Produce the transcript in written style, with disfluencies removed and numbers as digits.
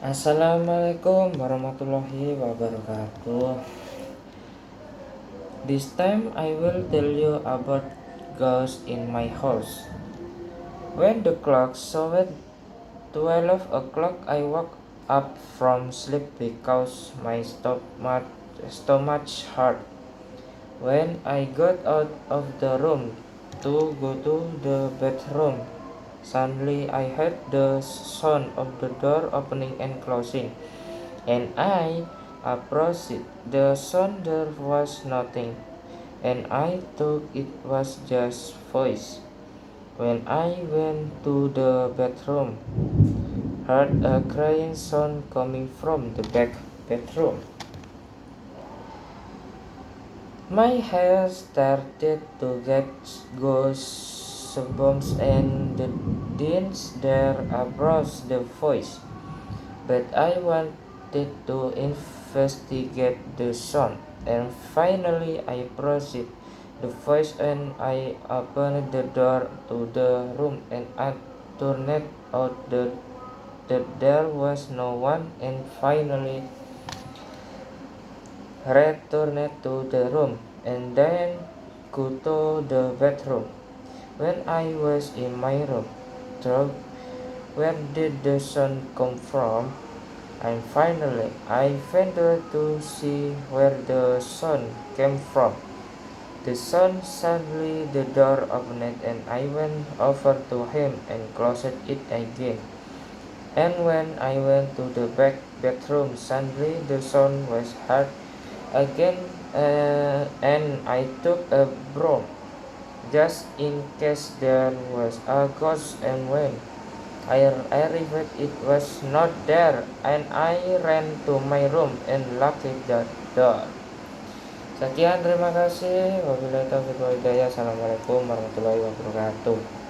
Assalamualaikum warahmatullahi wabarakatuh. This time I will tell you about ghosts in my house. When the clock showed 12 o'clock, I woke up from sleep because my stomach hurt. When I got out of the room to go to the bedroom, suddenly I heard the sound of the door opening and closing, and I approached it. The sound there was nothing, and I thought it was just voice. When I went to the bedroom, heard a crying sound coming from the back bedroom. My hair started to get goosebumps, and the dance there approached the voice. But I wanted to investigate the sound, and finally I approached the voice and I opened the door to the room and I turned out that there was no one, and finally returned to the room and then go to the bedroom. When I was in my room, thought, where did the sound come from? And finally, I ventured to see where the sun came from. The sun suddenly the door opened and I went over to him and closed it again. And when I went to the back bedroom, suddenly the sun was heard again, and I took a broom just in case there was a ghost, and when I arrived, it was not there, and I ran to my room and locked the door. Sekian, terima kasih. Wabillahi taufiq wal hidayah. Assalamualaikum warahmatullahi wabarakatuh.